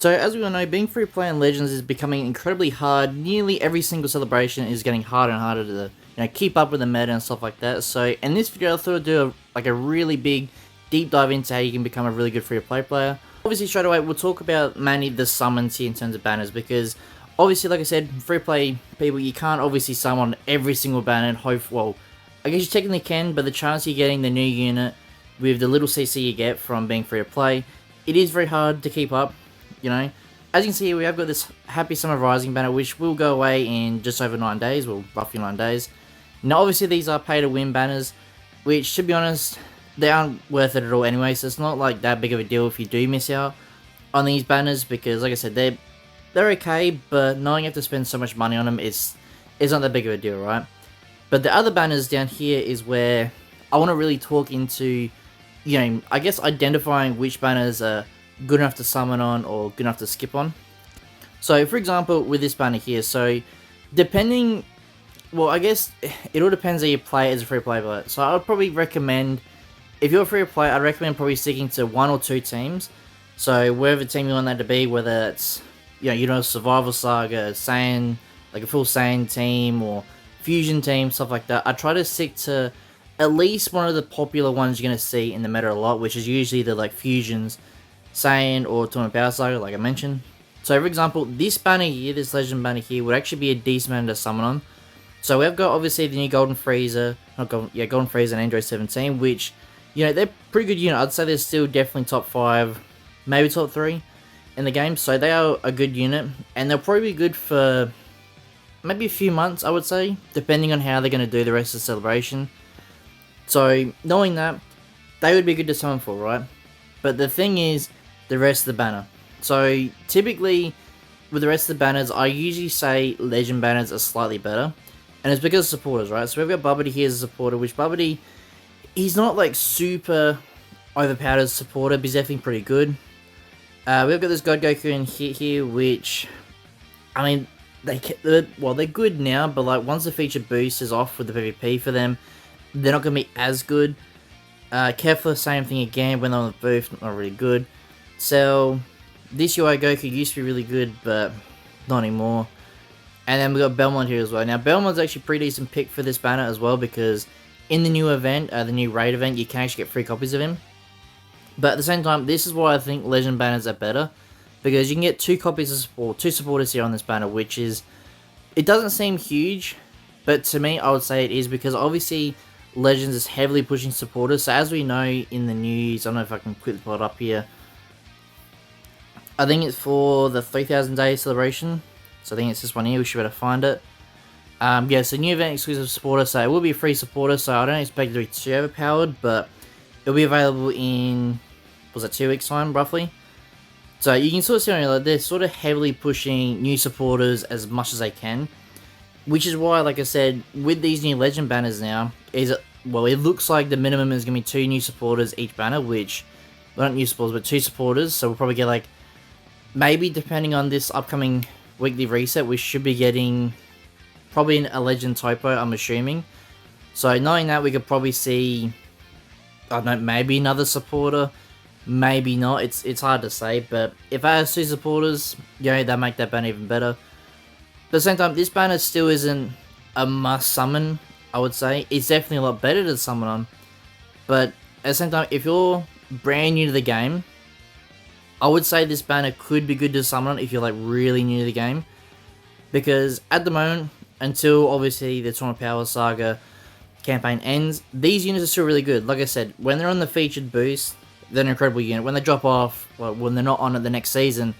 So as we all know, being free to play in Legends is becoming incredibly hard. Nearly every single celebration is getting harder and harder to keep up with the meta and stuff like that. So in this video I thought I'd do a really big deep dive into how you can become a really good free to play player. Obviously straight away we'll talk about mainly the summons here in terms of banners, because obviously like I said, free to play people, you can't obviously summon every single banner and hope, well, I guess you technically can, but the chance you're getting the new unit with the little CC you get from being free to play, it is very hard to keep up. You know, as you can see here, we have got this Happy Summer Rising banner, which will go away in just over 9 days, well, roughly 9 days. Now, obviously, these are pay-to-win banners, which, to be honest, they aren't worth it at all anyway, so it's not like that big of a deal if you do miss out on these banners, because, like I said, they're okay, but knowing you have to spend so much money on them, it's not that big of a deal, right? But the other banners down here is where I want to really talk into, I guess identifying which banners are good enough to summon on or good enough to skip on. So for example, with this banner here, so depending, well, I guess it all depends how you play as a free play player. So I would probably recommend, if you're a free to play, I'd recommend probably sticking to 1 or 2 teams. So wherever team you want that to be, whether it's Survival Saga, Saiyan, like a full Saiyan team or Fusion team, stuff like that. I try to stick to at least one of the popular ones you're going to see in the meta a lot, which is usually the Fusions, Saiyan, or Tournament Power Saga, like I mentioned. So for example, this banner here, this Legend banner here, would actually be a decent banner to summon on. So we've got obviously the new Golden Frieza, Golden Frieza and Android 17, which, they're pretty good unit. I'd say they're still definitely top 5, maybe top 3 in the game. So they are a good unit, and they'll probably be good for maybe a few months, I would say, depending on how they're going to do the rest of the celebration. So knowing that, they would be good to summon for, right? But the thing is, the rest of the banner. So typically with the rest of the banners, I usually say Legend banners are slightly better, and it's because of supporters, right? So we've got Bubbity here as a supporter, which Bubbity, he's not like super overpowered as a supporter, but he's definitely pretty good. We've got this God Goku in here, which, I mean, they're good now, but like once the feature boost is off with the PvP for them, they're not going to be as good. Kefla, same thing again, when they're on the booth, not really good. So, this UI Goku used to be really good, but not anymore. And then we got Belmont here as well. Now, Belmont's actually a pretty decent pick for this banner as well, because in the new event, the new raid event, you can actually get free copies of him. But at the same time, this is why I think Legend banners are better, because you can get 2 copies of support, 2 supporters here on this banner, which is, it doesn't seem huge, but to me, I would say it is, because obviously Legends is heavily pushing supporters. So as we know in the news, I don't know if I can quickly pull it up here. I think it's for the 3000 day celebration. So I think it's this one here, we should better find it. Yeah, so new event exclusive supporter, so it will be a free supporter, so I don't expect it to be too overpowered, but it'll be available in, was it 2 weeks time, roughly? So you can sort of see on here, they're sort of heavily pushing new supporters as much as they can. Which is why, like I said, with these new Legend banners now, well, it looks like the minimum is going to be 2 new supporters each banner, which, well, not new supporters, but 2 supporters, so we'll probably get like, maybe depending on this upcoming weekly reset, we should be getting probably a Legend typo, I'm assuming. So knowing that, we could probably see, I don't know, maybe another supporter, maybe not, it's hard to say, but if I have 2 supporters, they'll make that banner even better. But at the same time, this banner still isn't a must summon, I would say. It's definitely a lot better to summon on. But at the same time, if you're brand new to the game, I would say this banner could be good to summon on if you're like really new to the game. Because at the moment, until obviously the Tournament Power Saga campaign ends, these units are still really good. Like I said, when they're on the featured boost, they're an incredible unit. When they drop off, well, when they're not on it the next season,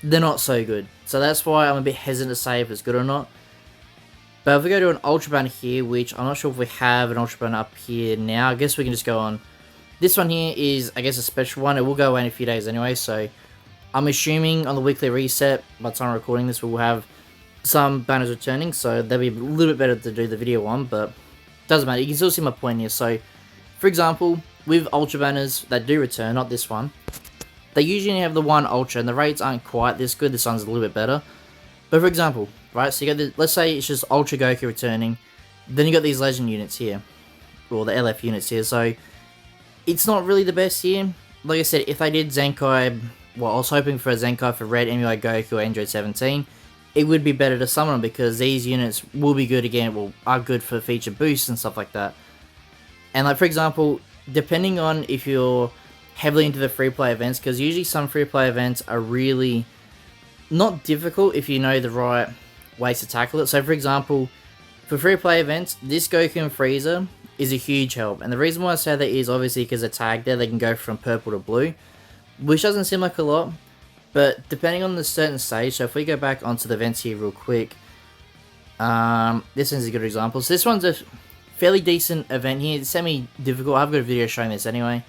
they're not so good. So that's why I'm a bit hesitant to say if it's good or not. But if we go to an Ultra banner here, which I'm not sure if we have an Ultra banner up here now, I guess we can just go on. This one here is, I guess, a special one. It will go away in a few days anyway, so I'm assuming on the weekly reset, by the time I'm recording this, we'll have some banners returning, so they'll be a little bit better to do the video on, but doesn't matter. You can still see my point here. So, for example, with Ultra banners that do return, not this one, they usually have the 1 Ultra, and the rates aren't quite this good. This one's a little bit better. But for example, right, so you got the, let's say it's just Ultra Goku returning, then you got these Legend units here, or the LF units here, so it's not really the best here. Like I said, if they did Zenkai well, I was hoping for a Zenkai for Red, MUI Goku, or Android 17. It would be better to summon them because these units will be good again, well, are good for feature boosts and stuff like that. And like, for example, depending on if you're heavily into the free play events, because usually some free play events are really not difficult if you know the right ways to tackle it. So for example, for free play events, this Goku and Frieza is a huge help. And the reason why I say that is obviously because they're tagged there, they can go from purple to blue, which doesn't seem like a lot, but depending on the certain stage, so if we go back onto the events here real quick, this one's a good example. So this one's a fairly decent event here. It's semi-difficult. I've got a video showing this anyway,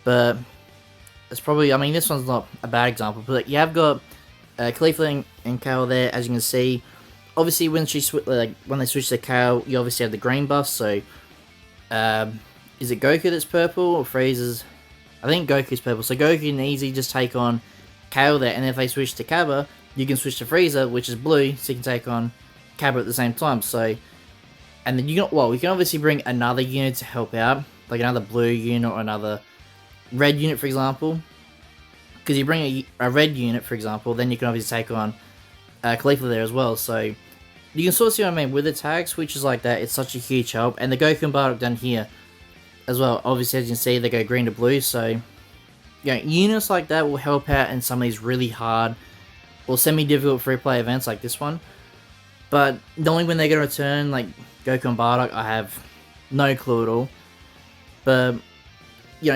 but it's probably, I mean, this one's not a bad example, but you have got Khalifa and Kale there, as you can see. Obviously, when they switch to Kale, you obviously have the green buff. So, is it Goku that's purple or Frieza's? I think Goku's purple. So Goku can easily just take on Kale there, and if they switch to Kaba, you can switch to Frieza, which is blue, so you can take on Kaba at the same time. So, and then you can obviously bring another unit to help out, like another blue unit or another red unit, for example. Because you bring a red unit, for example, then you can obviously take on Khalifa there as well. So you can sort of see what I mean with the tag switches like that. It's such a huge help, and the Goku and Bardock done here as well. Obviously, as you can see, they go green to blue. So units like that will help out in some of these really hard or semi-difficult free play events like this one. But knowing when they're going to return, like Goku and Bardock, I have no clue at all. But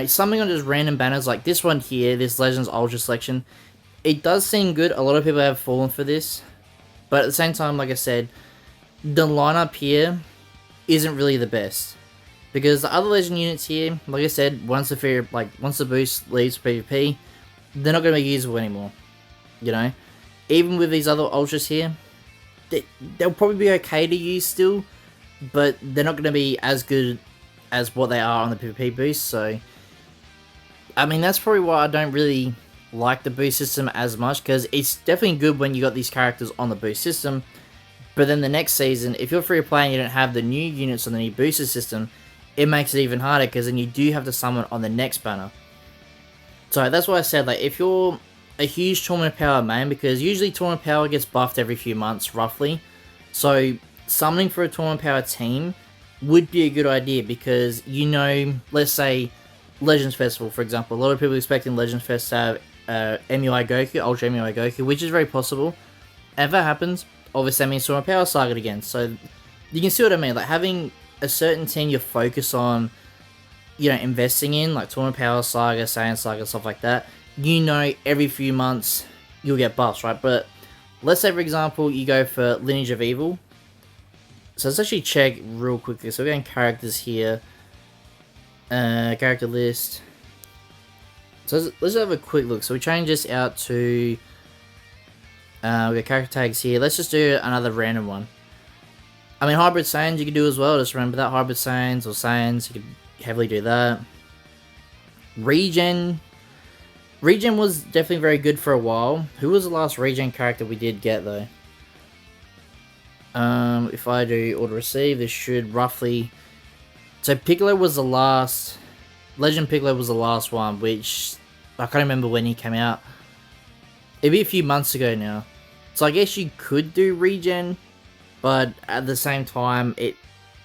something on just random banners like this one here, this Legends Ultra Selection, it does seem good. A lot of people have fallen for this, but at the same time, like I said, the lineup here isn't really the best, because the other Legend units here, like I said, once the boost leaves PvP, they're not going to be usable anymore. Even with these other Ultras here, they'll probably be okay to use still, but they're not going to be as good as what they are on the PvP boost. So, I mean, that's probably why I don't really like the boost system as much, because it's definitely good when you got these characters on the boost system, but then the next season, if you're free to play and you don't have the new units on the new booster system, it makes it even harder, because then you do have to summon on the next banner. So that's why I said, like, if you're a huge Tournament Power main, because usually Tournament Power gets buffed every few months, roughly, so summoning for a Tournament Power team would be a good idea, because, let's say Legends Festival, for example, a lot of people expecting Legends Fest to have MUI Goku, Ultra MUI Goku, which is very possible. And if that happens, obviously that means Tournament Power Saga again. So you can see what I mean, like having a certain team you focus on, investing in, like Tournament Power Saga, Saiyan Saga, stuff like that, every few months you'll get buffs, right? But let's say, for example, you go for Lineage of Evil. So let's actually check real quickly. So we're getting characters here. Character list. So let's have a quick look. So we change this out to... we got character tags here. Let's just do another random one. I mean, Hybrid Saiyans you can do as well. Just remember that. Hybrid Saiyans or Saiyans, you can heavily do that. Regen. Regen was definitely very good for a while. Who was the last Regen character we did get, though? If I do auto receive, this should roughly... So Piccolo was the last... Legend Piccolo was the last one, which... I can't remember when he came out. It'd be a few months ago now. So I guess you could do Regen, but at the same time, it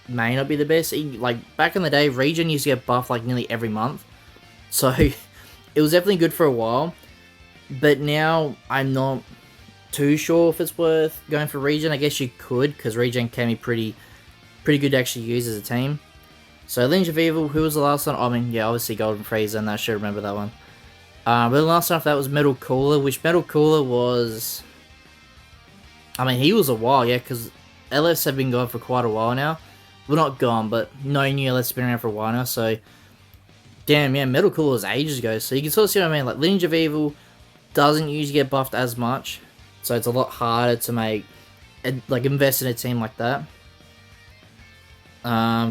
may not be the best. Like, back in the day, Regen used to get buffed like nearly every month. So, it was definitely good for a while. But now, I'm not too sure if it's worth going for Regen. I guess you could, because Regen can be pretty good to actually use as a team. So, Lineage of Evil, who was the last one? I mean, yeah, obviously Golden Frieza, and I should remember that one. But the last one after that was Metal Cooler, which Metal Cooler was... I mean, he was a while, yeah, because LFs have been gone for quite a while now. Well, not gone, but no new LFs have been around for a while now, so... Damn, yeah, Metal Cooler was ages ago, so you can sort of see what I mean. Like, Lineage of Evil doesn't usually get buffed as much, so it's a lot harder to invest in a team like that.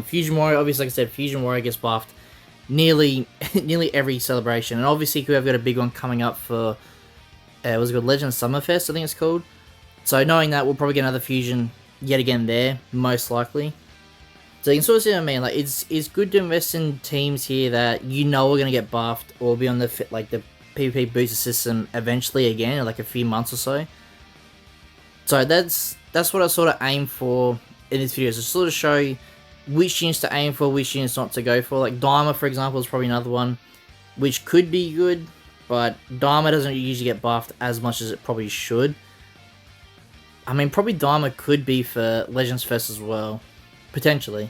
Fusion Warrior, obviously, like I said, Fusion Warrior gets buffed nearly every celebration, and obviously we've got a big one coming up for was it called Legend Summerfest, I think it's called. So knowing that, we'll probably get another fusion yet again there, most likely. So you can sort of see what I mean. Like, it's good to invest in teams here that are going to get buffed or be on the PvP booster system eventually again in like a few months or so. So that's what I sort of aim for in this video, is to sort of show which units to aim for, which units not to go for. Like Dimer, for example, is probably another one which could be good, but Dimer doesn't usually get buffed as much as it probably should. I mean, probably Dimer could be for Legends Fest as well, potentially.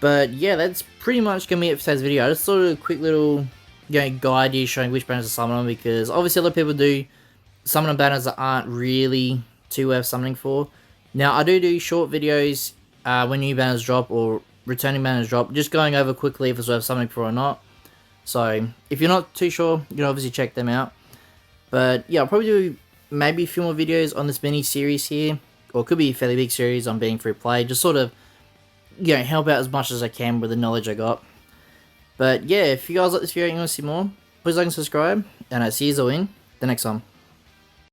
But yeah, that's pretty much going to be it for today's video. I just thought of a quick little guide here showing which banners to summon on, because obviously a lot of people do summon on banners that aren't really too worth summoning for. Now, I do short videos when new banners drop or returning banners drop, just going over quickly if it's worth summoning for or not. So, if you're not too sure, you can obviously check them out. But yeah, I'll probably do maybe a few more videos on this mini series here, or it could be a fairly big series on being free play, just sort of, help out as much as I can with the knowledge I got. But yeah, if you guys like this video and you want to see more, please like and subscribe, and I'll see you all in the next one.